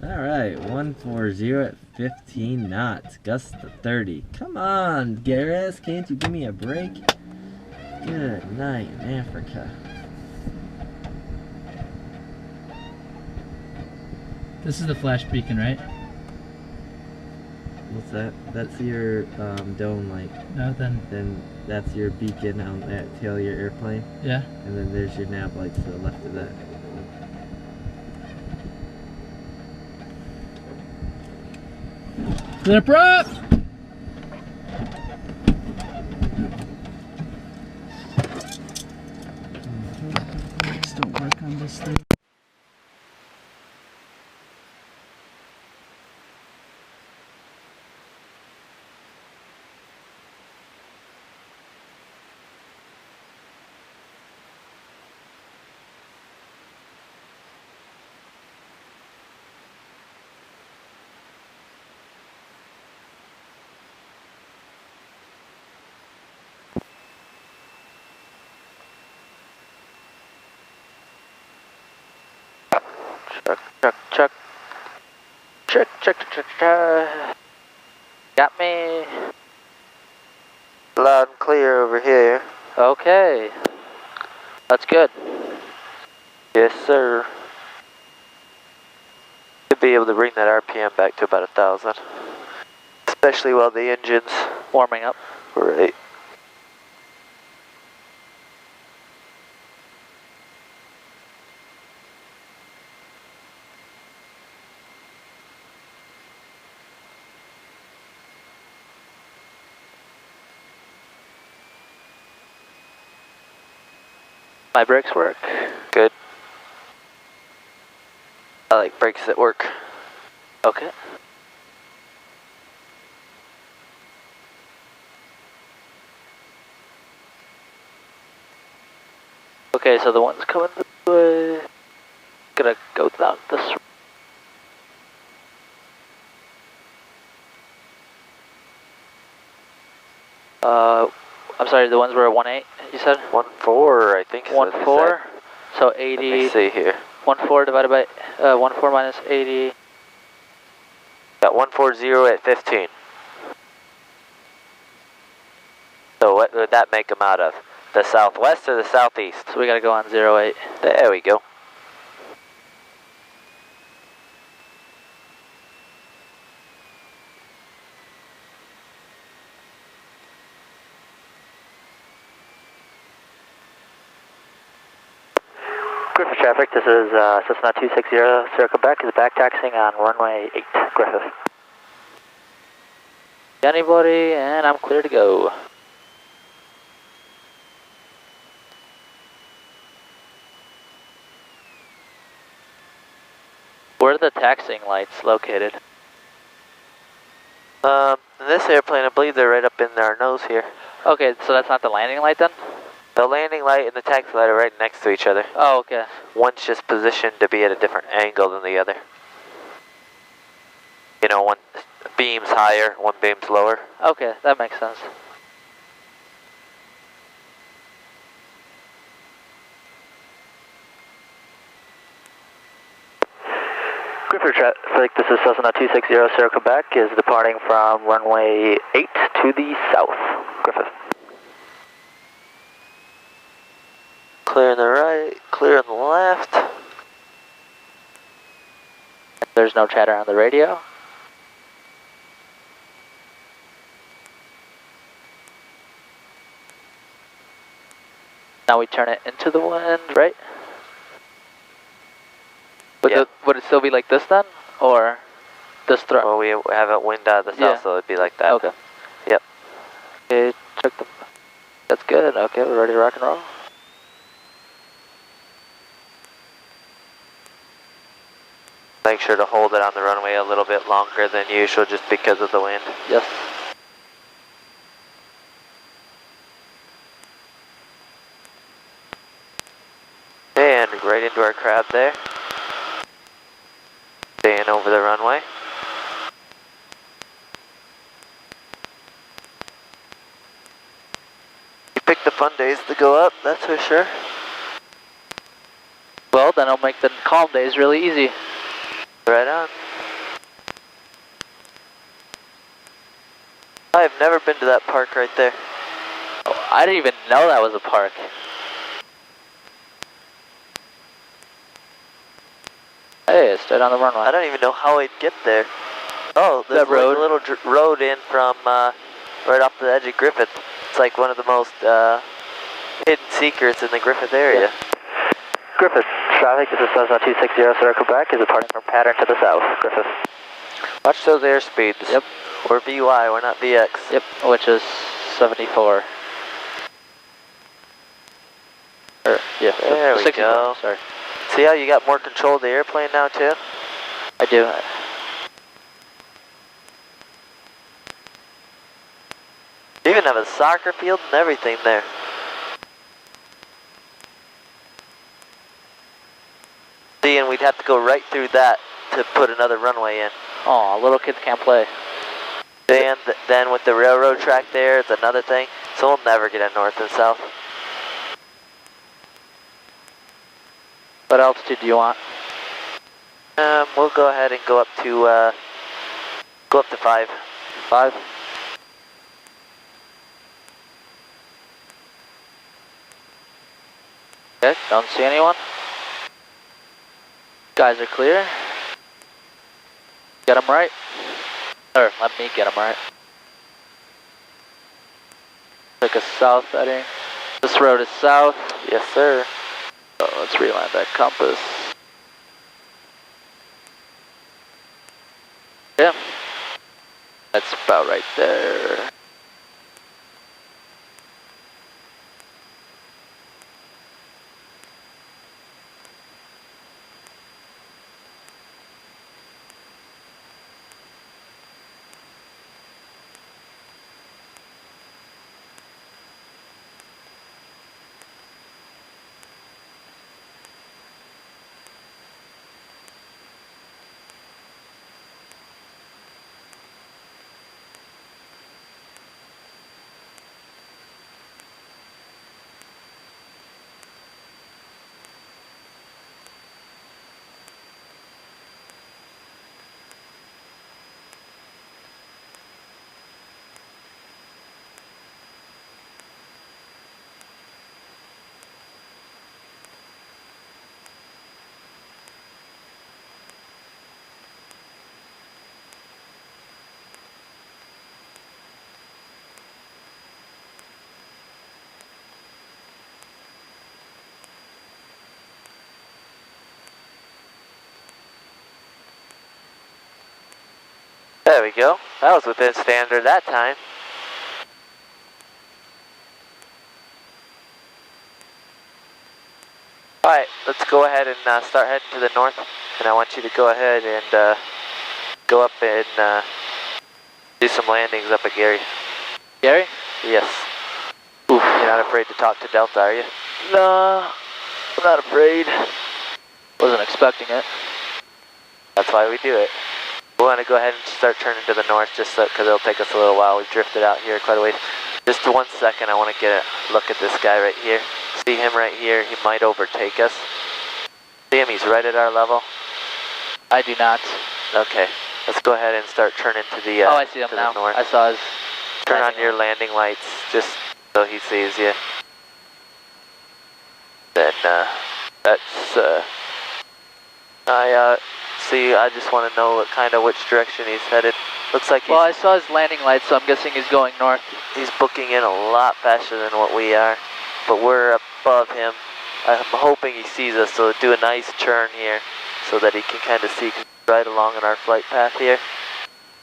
Alright, 140 at 15 knots, gust to 30. Come on, Garrus, can't you give me a break? Good night in Africa. This is the flash beacon, right? What's that? That's your dome light. No, Then that's your beacon on that tail of your airplane. Yeah. And then there's your nav lights to the left of that. Flip up! Brakes don't work on this thing. Check. Got me. Loud and clear over here. Okay. That's good. Yes, sir. Should be able to bring that RPM back to about 1,000. Especially while the engine's warming up. Right. My brakes work. Good. I like brakes that work. Okay. Okay, so the one's coming this way. Gonna go down this. I'm sorry, the ones were 1.8, you said? 1.4, I think. 1.4, so 80. Let me see here. 1.4 divided by, 1.4 minus 80. Got 140 at 15. So what would that make them out of? The southwest or the southeast? So we gotta go on 08. There we go. Griffith traffic, this is Cessna 260, circle back, is back taxiing on runway 8, Griffith. Anybody, and I'm clear to go. Where are the taxiing lights located? In this airplane, I believe they're right up in our nose here. Okay, so that's not the landing light then? The landing light and the taxi light are right next to each other. Oh, okay. One's just positioned to be at a different angle than the other. You know, one beam's higher, one beam's lower. Okay, that makes sense. Griffith traffic, this is Cessna 260, circle back, is departing from runway 8 to the south. Griffith. Clear on the right, clear on the left. There's no chatter on the radio. Now we turn it into the wind, right? Would it still be like this then? Or this throw? Well, we have it wind out of the south, so it'd be like that. Okay. Yep. Okay, check the... That's good. Okay, we're ready to rock and roll. Make sure to hold it on the runway a little bit longer than usual just because of the wind. Yes. And right into our crowd there. Staying over the runway. You picked the fun days to go up, that's for sure. Well, then I'll make the calm days really easy. Right on. I've never been to that park right there. Oh, I didn't even know that was a park. Hey, it's straight on the runway. I don't even know how I'd get there. Oh, there's that road. Like a little road in from right off the edge of Griffith. It's like one of the most hidden secrets in the Griffith area. Yeah. Griffith, traffic, this is Cessna 260, circle back, is departing from pattern to the south. Griffith. Watch those airspeeds. Yep. We're VY, we're not VX. Yep, which is 74. Yeah, there we 64, go. Sorry. See how you got more control of the airplane now too? I do. You even have a soccer field and everything there. See, and we'd have to go right through that to put another runway in. Oh, little kids can't play. And then with the railroad track there, it's another thing. So we'll never get a north and south. What altitude do you want? We'll go ahead and go up to 5. 5? Okay, don't see anyone. Guys are clear. Get them right. Or let me get them right. Take a south heading. This road is south. Yes, sir. So let's reline that compass. Yeah. That's about right there. There we go. That was within standard that time. Alright, let's go ahead and start heading to the north. And I want you to go ahead and go up and do some landings up at Gary. Gary? Yes. Oof. You're not afraid to talk to Delta, are you? No, I'm not afraid. Wasn't expecting it. That's why we do it. We want to go ahead and start turning to the north just so, because it'll take us a little while. We've drifted out here quite a ways. Just 1 second, I want to get a look at this guy right here. See him right here? He might overtake us. See him? He's right at our level. I do not. Okay, let's go ahead and start turning to the oh, I see him now. north. I saw his. Turn on your landing lights just so he sees you. Then that's see. I just want to know which direction he's headed. Looks like Well, I saw his landing lights, so I'm guessing he's going north. He's booking in a lot faster than what we are, but we're above him. I'm hoping he sees us, so do a nice turn here so that he can kind of see right along in our flight path here.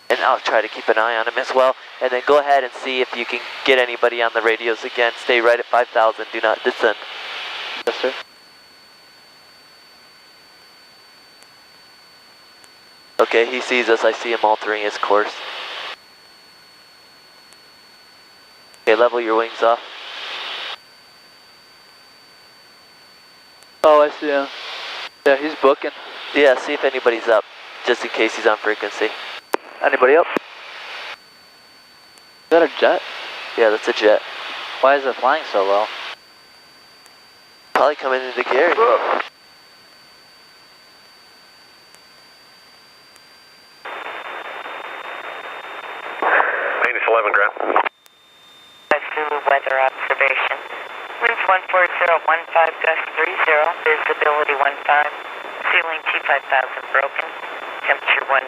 And I'll try to keep an eye on him as well. And then go ahead and see if you can get anybody on the radios again. Stay right at 5,000. Do not descend. Yes, sir. Okay, he sees us. I see him altering his course. Okay, level your wings off. Oh, I see him. Yeah, he's booking. Yeah, see if anybody's up, just in case he's on frequency. Anybody up? Is that a jet? Yeah, that's a jet. Why is it flying so low? Probably coming into Gary. Minus 11, ground. weather observation. Winds 14015, gust 30, visibility 15, ceiling 25,000 broken, temperature 10,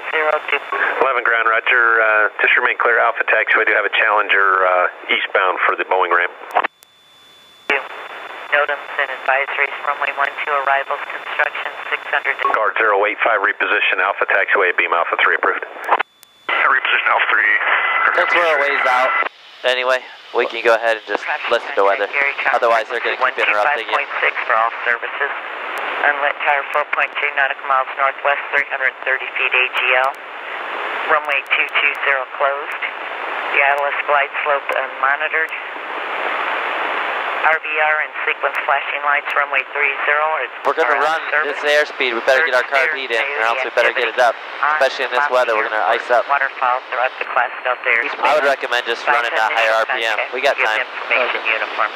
11 ground, roger. Just remain clear, Alpha Taxi. We do have a Challenger eastbound for the Boeing ramp. NOTAMs and advisories, runway 12, arrivals, construction 600. Guard 085, reposition Alpha Taxiway, beam Alpha 3 approved. Reposition Alpha 3. Since we're a ways out, anyway, we can go ahead and just listen to weather. Otherwise, they're going to keep interrupting you. 125.6 for all services. Unlit tire 4.2 nautical miles northwest, 330 feet AGL. Runway 220 closed. The ILS glide slope unmonitored. RVR and sequence flashing lights, runway 30. We're going to run this airspeed. We better get our carb heat in, or else we better get it up. Especially in this weather, we're going to ice up. Waterfall throughout the class Delta airspace. I would recommend just running at higher RPM. We got time. Information uniform.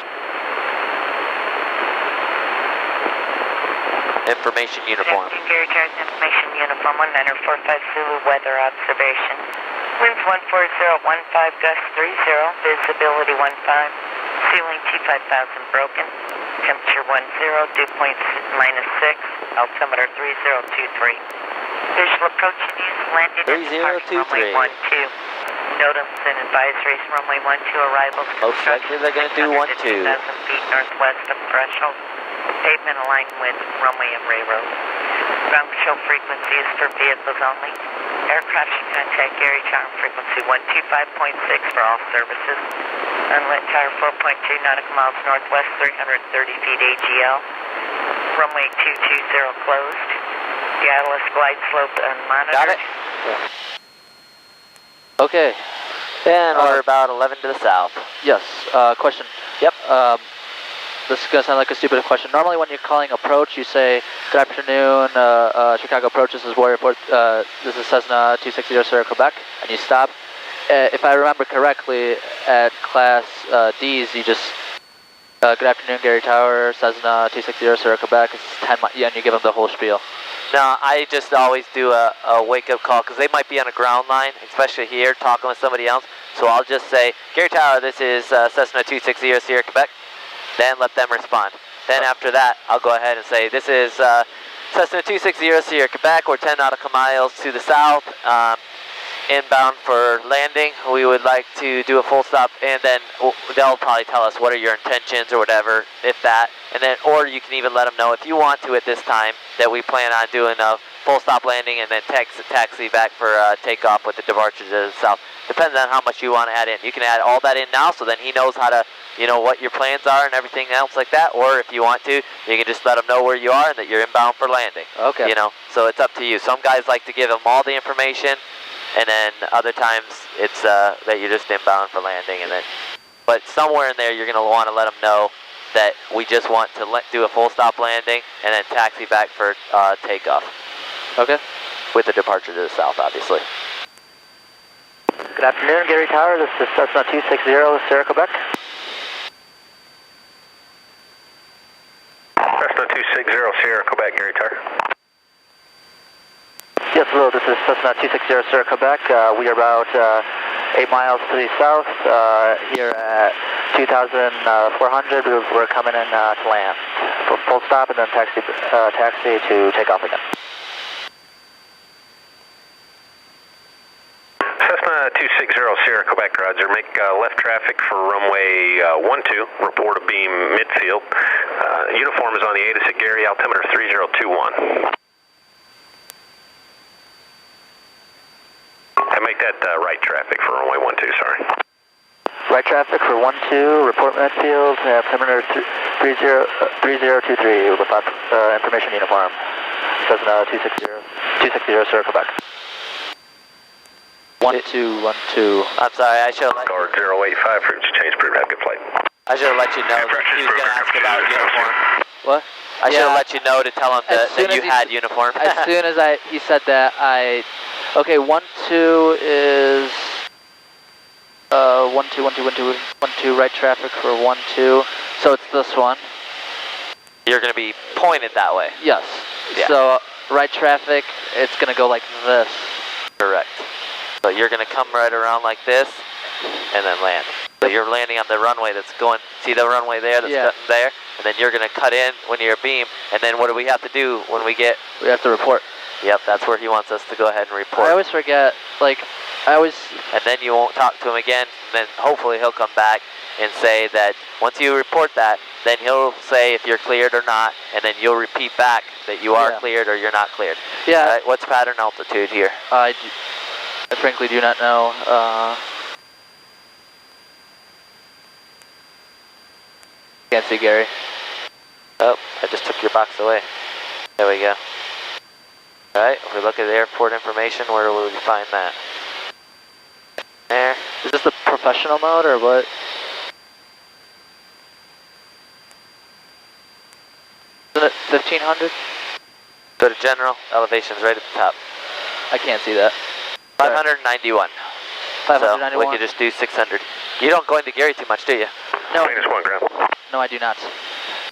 Information uniform. Gary Charles, information uniform 1945 Zulu weather observation. Winds 14015, gust 30, visibility 15, ceiling 25,000 broken, temperature 10, dew point -6, altimeter 3023. Visual approach and use landing and departure runway 12. NOTAMs and advisories, runway 12 arrivals. Most likely they're going to do 12. 2,000 feet northwest of threshold. Pavement aligned with runway and railroad. Ground control frequency is for vehicles only. Aircraft should contact Gary Charm frequency 125.6 for all services. Unlit tire 4.2 nautical miles northwest, 330 feet AGL. Runway 220 closed. The ILS glide slope unmonitored. Got it. Okay. And We're about 11 to the south. yes, question. Yep. This is going to sound like a stupid question. Normally when you're calling approach, you say, good afternoon, Chicago approach, this is Warrior Port, this is Cessna 260 Sierra Quebec, and you stop. If I remember correctly, at class D's, you just, good afternoon, Gary Tower, Cessna 260 Sierra Quebec, it's 10 miles, and you give them the whole spiel. No, I just always do a wake-up call, because they might be on a ground line, especially here, talking with somebody else. So I'll just say, Gary Tower, this is Cessna 260 Sierra Quebec. Then let them respond. Then after that, I'll go ahead and say, this is Cessna 260 Sierra Quebec. We're 10 nautical miles to the south, inbound for landing. We would like to do a full stop, and then they'll probably tell us what are your intentions or whatever, if that. And then, or you can even let them know if you want to at this time that we plan on doing a full stop landing and then taxi back for takeoff with the departure to the south. Depends on how much you want to add in. You can add all that in now, so then he knows how to, you know, what your plans are and everything else like that. Or if you want to, you can just let them know where you are and that you're inbound for landing. Okay. You know, so it's up to you. Some guys like to give them all the information, and then other times it's that you're just inbound for landing. And then, but somewhere in there, you're going to want to let them know that we just want to do a full stop landing and then taxi back for takeoff. Okay. With the departure to the south, obviously. Good afternoon, Gary Tower, this is Cessna 260 Sierra Quebec. Cessna 260 Sierra Quebec, Gary Tower. Yes, hello, this is Cessna 260 Sierra Quebec. We are about 8 miles to the south, here at 2,400. We're coming in to land. Full stop and then taxi to take off again. Cessna 260 Sierra Quebec, roger. Make left traffic for runway 12. Report a beam midfield. Uniform is on the ATIS at Gary, altimeter 3021. And make that right traffic for runway 12, sorry. Right traffic for 12, report midfield, altimeter 3023 with information uniform. Cessna 260 Sierra Quebec. 1212. I'm sorry, I should have let Guard 085, frequency change, approved, have a good flight. I should have let you know that he was going to ask about uniform. What? I should have let you know to tell him that you had uniform. As soon as he said that, okay, 12 is 12 right traffic for 12. So it's this one. You're going to be pointed that way. Yes. Yeah. So right traffic, it's going to go like this. Correct. So you're going to come right around like this and then land. So you're landing on the runway that's going, see the runway there that's cutting there? And then you're going to cut in when you're beam. And then what do we have to do when we get? We have to report. Yep, that's where he wants us to go ahead and report. I always forget, like, And then you won't talk to him again. And then hopefully he'll come back and say that once you report that, then he'll say if you're cleared or not. And then you'll repeat back that you are cleared or you're not cleared. Yeah. Right, what's pattern altitude here? I frankly do not know. Can't see Gary. Oh, I just took your box away. There we go. Alright, if we look at the airport information, where will we find that? There. Is this the professional mode or what? Isn't it 1500? Go to general, elevations right at the top. I can't see that. 591. 591? So we could just do 600. You don't go into Gary too much, do you? No. -1 ground. No, I do not.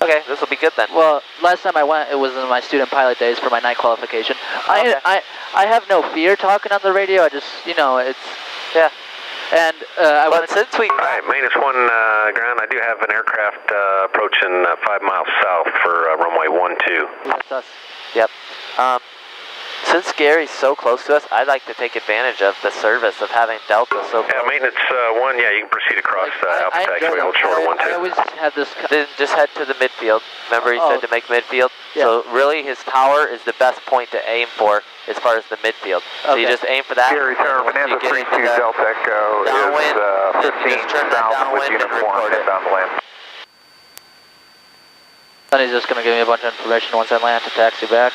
Okay, this will be good then. Well, last time I went, it was in my student pilot days for my night qualification. Okay. I have no fear talking on the radio. I just, you know, it's... Yeah. And I But since we... Alright, -1 ground. I do have an aircraft approaching 5 miles south for runway 12. That's us. Yep. Since Gary's so close to us, I'd like to take advantage of the service of having Delta so close. Yeah, maintenance 1, yeah, you can proceed across Alpha Taxiway, hold short of 12. I always have this... Then just head to the midfield. Remember he said to make midfield? Yeah. So really his tower is the best point to aim for as far as the midfield. So you just aim for that. Gary Tower, Bonanza 32 Delta Echo downwind, is 15 south with uniform inbound to land. Sonny's just going to give me a bunch of information once I land to taxi back.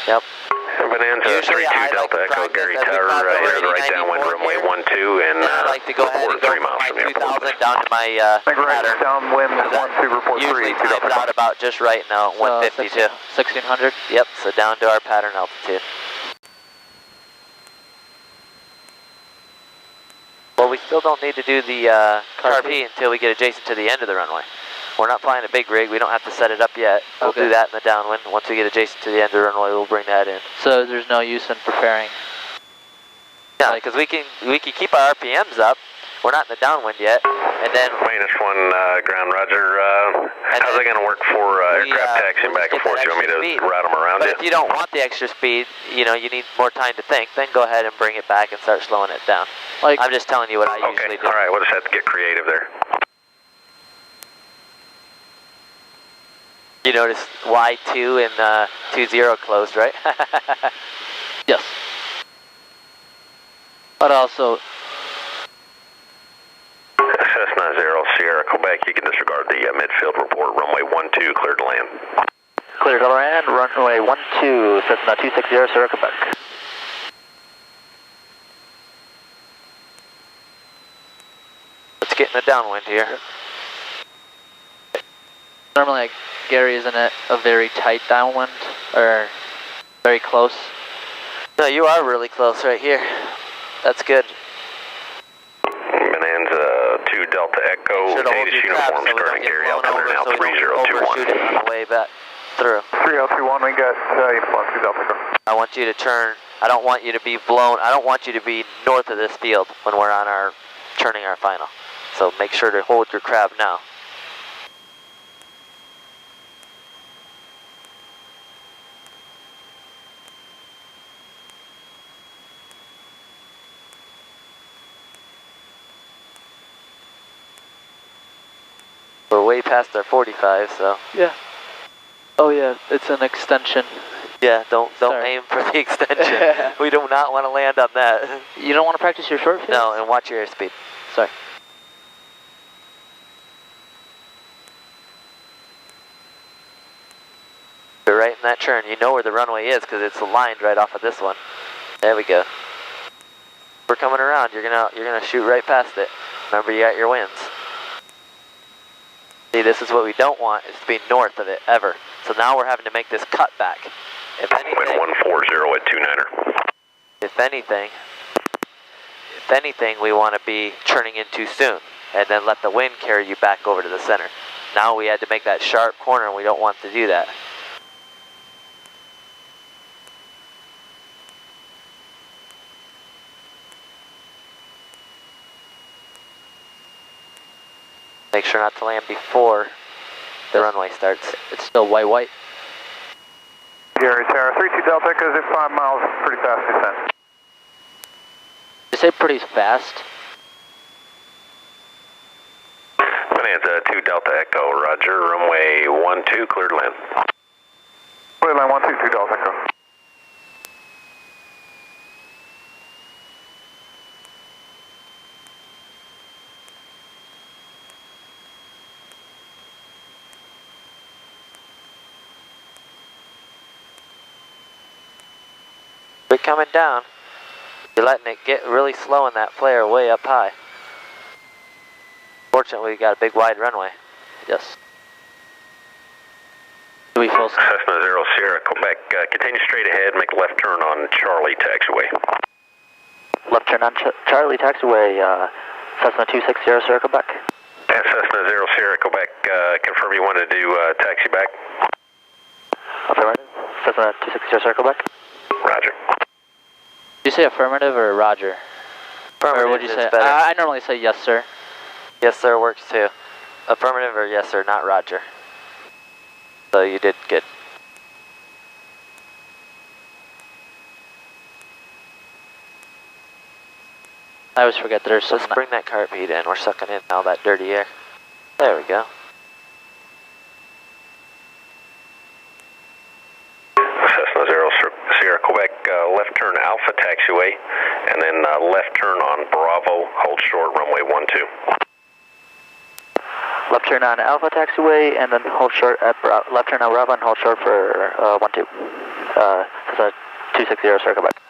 Yep. Bonanza 32 Delta Echo, Gary Tower, enter the right downwind runway 12 and I like to go ahead and go 3 miles from from the my airport. 2000 down to my pattern. Downwind 12 report 3. Usually times out about just right now, 152. 1600? Yep, so down to our pattern altitude. Well, we still don't need to do the CARP until we get adjacent to the end of the runway. We're not flying a big rig, we don't have to set it up yet. We'll do that in the downwind. Once we get adjacent to the end of the runway, we'll bring that in. So there's no use in preparing? Yeah, because we can keep our RPMs up. We're not in the downwind yet, and then... -1 ground, roger. How's that going to work for aircraft taxiing back and forth? You want me to route them around But if you don't want the extra speed, you know, you need more time to think, then go ahead and bring it back and start slowing it down. Like, I'm just telling you what I usually do. Alright, we'll just have to get creative there. You notice Y2 and 20 closed, right? yes. But also... Cessna 0 Sierra, Quebec, you can disregard the midfield report. Runway 12, cleared to land. Cleared to land, runway 12, Cessna 260 Sierra, Quebec. Let's get in the downwind here. Normally, like, Gary, isn't it a very tight downwind, or very close? No, you are really close right here. That's good. Bonanza 2 Delta Echo, Davis uniform starting Gary altimeter now 3021. Overshoot it on the way back through. 3021, we got uniform 2 Delta Echo. I want you to turn, I don't want you to be blown, I don't want you to be north of this field when we're on our, turning our final. So make sure to hold your crab now. We're way past our 45, so. Yeah. Oh yeah, it's an extension. Yeah, don't aim for the extension. We do not want to land on that. You don't want to practice your short field? No, and watch your airspeed. Sorry. We're right in that turn. You know where the runway is because it's aligned right off of this one. There we go. We're coming around. You're gonna shoot right past it. Remember, you got your winds. See, this is what we don't want, is to be north of it, ever. So now we're having to make this cut back. If anything, Wind 140 at 29er. If anything, we want to be turning in too soon, and then let the wind carry you back over to the center. Now we had to make that sharp corner, and we don't want to do that. Make sure not to land before the runway starts. It's still white. Gary, Sarah, 32 Delta Echo, zip 5 miles, pretty fast descent. You say pretty fast? Bonanza 2 Delta Echo, roger, runway 12, cleared land. Cleared land 12, 2 Delta Echo. We're coming down. You're letting it get really slow in that flare way up high. Fortunately, we got a big wide runway. Yes. Do we full Cessna 0 Sierra, Quebec, continue straight ahead, make a left turn on Charlie taxiway. left turn on Charlie taxiway, Cessna 260 Sierra, Quebec. And Cessna 0 Sierra, Quebec, confirm you wanted to do taxi back. Affirmative. Cessna 260 Sierra, Quebec. Roger. Did you say affirmative or Roger? Affirmative, or would you say? better. I normally say yes, sir. Yes, sir works too. Affirmative or yes, sir, not Roger. So you did good. I always forget that there's some. Let's bring that COCKPIT in. We're sucking in all that dirty air. There we go. Cessna 0 Sierra, Quebec, left turn Alpha taxiway, and then left turn on Bravo, hold short, runway 12. Left turn on Alpha taxiway, and then hold short at left turn on Bravo and hold short for 12. Cessna 260 Sierra, Quebec.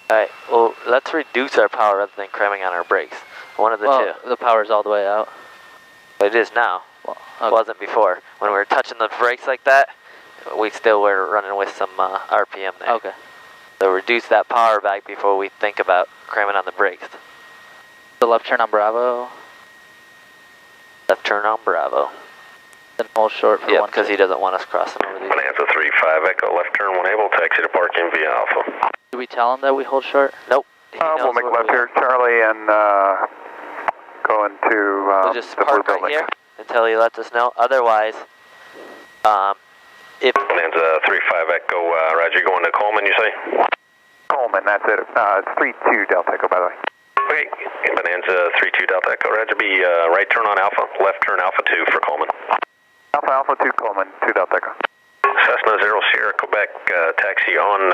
Alright, well, let's reduce our power rather than cramming on our brakes. One of the two. The power's all the way out. It is now. Well, It wasn't before. When we were touching the brakes like that, we still were running with some RPM there. Okay. So reduce that power back before we think about cramming on the brakes. The left turn on Bravo. Left turn on Bravo. Then hold short for 1. because he doesn't want us crossing over these. Bonanza 35 Echo, left turn 1 taxi to parking via Alpha. Do we tell him that we hold short? Nope. We'll make left here, Charlie, and go into we'll just park right here until he lets us know. Otherwise, if Bonanza 35 Echo, Roger, going to Coleman, you say? Coleman, that's it. It's 32 Delta Echo, by the way. Okay, Bonanza 32 Delta Echo, Roger, be right turn on Alpha, left turn Alpha 2 for Coleman. Alpha 2 Coleman, 2 Delta Echo. Cessna 0 Sierra, Quebec, taxi on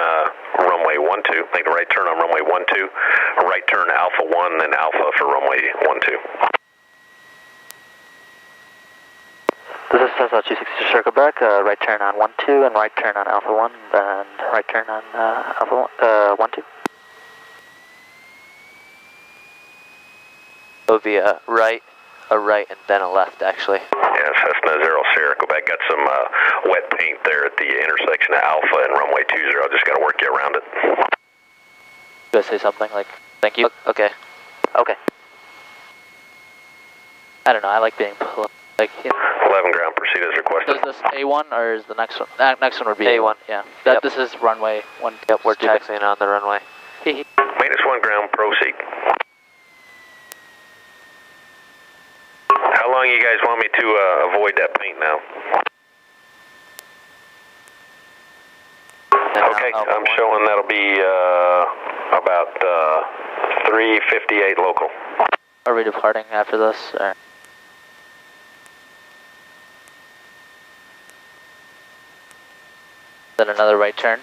runway 12, make a right turn on runway 12, a right turn Alpha 1, then Alpha for runway 12. This is Cessna 260 Sierra, Quebec, right turn on 12 and right turn on Alpha 1, and right turn on Alpha 12. it would be a right, and then a left, actually. Yeah, Cessna 0 Sierra, Quebec, got some wet paint there at the intersection of Alpha and runway 20, just got to work you around it. You guys say something like, thank you? Okay. Okay. I don't know, I like being, like, you know. 11 ground, proceed as requested. Is this A1 or is the next one? Next one would be A1. Yeah. Yep. This is runway 1. Yep, we're taxiing on the runway. Maintenance 1 ground, proceed. How long you guys want me to avoid that paint now? Okay, I'm showing that'll be about 3:58 local. Are we departing after this, or? Then another right turn?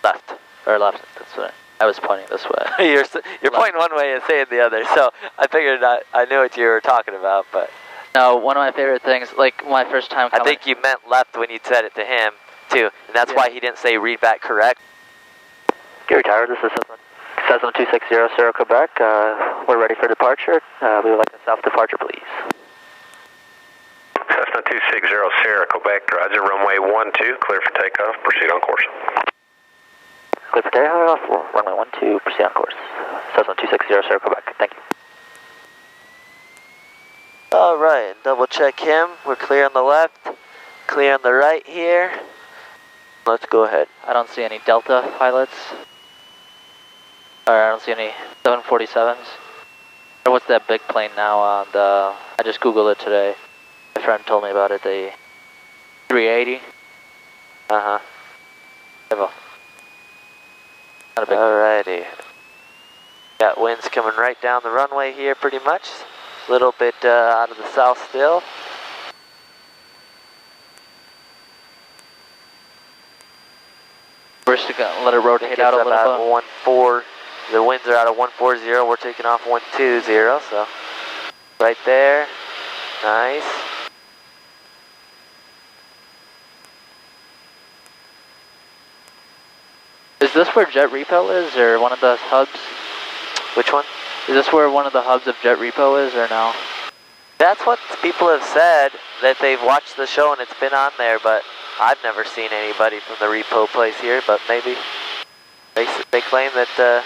Left. Or left, that's what I was pointing this way. You're pointing one way and saying the other, so I figured I knew what you were talking about, but... No, one of my favorite things, like my first time coming... I think you meant left when you said it to him, too, and that's why he didn't say read back correct. Gary Tower, this is Cessna 260 Sierra, Quebec. We're ready for departure. We would like a south departure, please. Cessna 260 Sierra, Quebec, roger, runway 12, clear for takeoff, proceed on course. Clear for takeoff, runway 12, proceed on course. Cessna 260 Sierra, Quebec, thank you. Alright, double check him. We're clear on the left, clear on the right here. Let's go ahead. I don't see any Delta pilots. Or I don't see any 747s. What's that big plane now on the, I just Googled it today. My friend told me about it, the 380. Uh-huh. Not a big Alrighty. Got winds coming right down the runway here pretty much. A little bit out of the south still. We're just gonna let it rotate out a little bit. 1-4. The winds are out of 140. We're taking off 120. So right there. Nice. Is this where Jet Repo is, or one of the hubs? Which one? Is this where one of the hubs of Jet Repo is, or no? That's what people have said, that they've watched the show and it's been on there, but I've never seen anybody from the repo place here, but maybe they claim that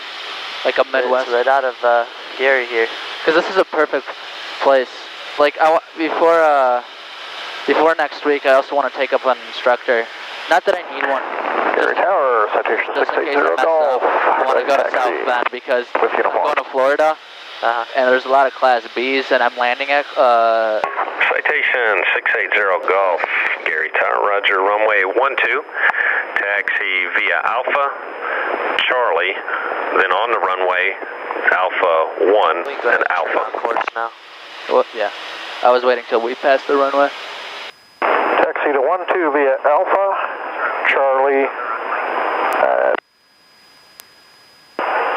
Like a Midwest? It's right out of Gary here. Because this is a perfect place. Like, before next week, I also want to take up an instructor. Not that I need one. Gary Tower, citation 680 Golf. I want to go to South Bend because I'm going to Florida, and there's a lot of Class Bs, and I'm landing at... Citation 680 Golf, Gary Tower, roger, runway 12, taxi via Alpha, Charlie, then on the runway, Alpha 1, and Alpha. On course now. Well, yeah, I was waiting till we passed the runway. Taxi to 12 via Alpha, Charlie,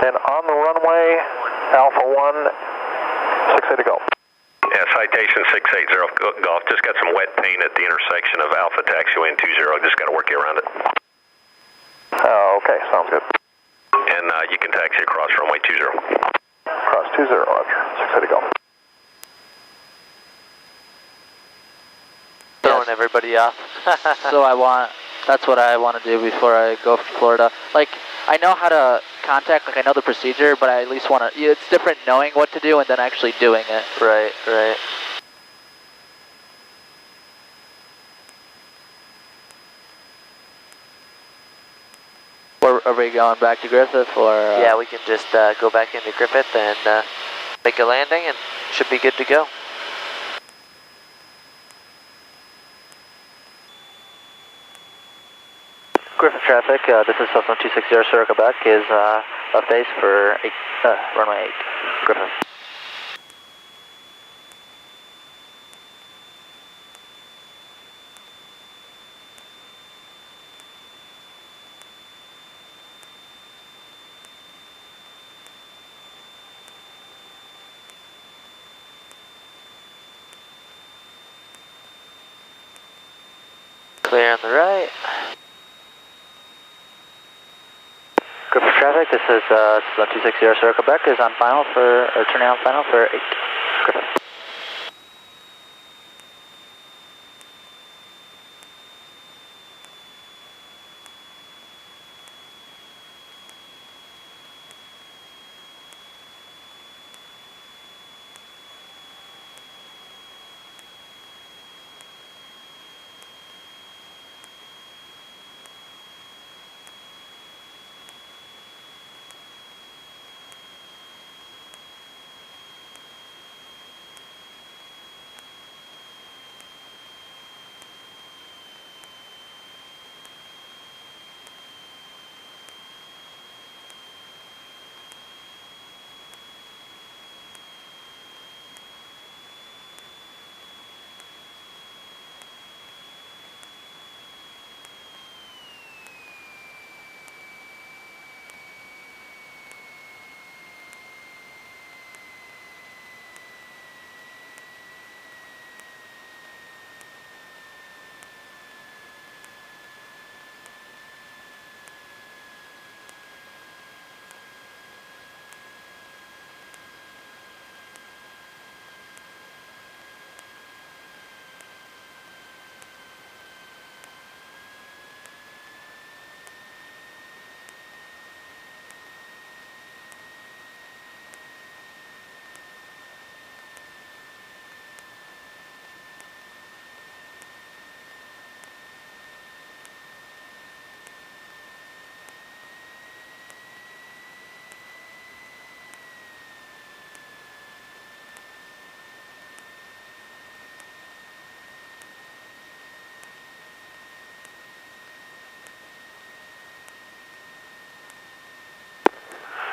then on the runway, Alpha 1, 680 Golf. Yeah, citation 680 Golf. Just got some wet paint at the intersection of Alpha Taxiway and 20. Just got to work you around it. Oh, okay, sounds good. And you can taxi across runway 20. Cross 20, roger. 680 Golf. Throwing everybody off. So that's what I want to do before I go to Florida. Like, I know how to contact, like I know the procedure, but I at least want to, it's different knowing what to do and then actually doing it. Right, right. Or are we going back to Griffith, or? Yeah, we can just go back into Griffith and make a landing and should be good to go. Griffith traffic, this is Cessna 260, Sierra Quebec, is a face for runway 8, Griffith. Clear on the right. Griffith traffic, this is Cessna 260, Sierra Quebec, is on final for, or turning on final for 8, Griffith.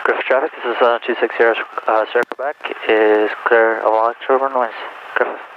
Griffith traffic, this is 260, circle back, is clear along short runways. Griffith.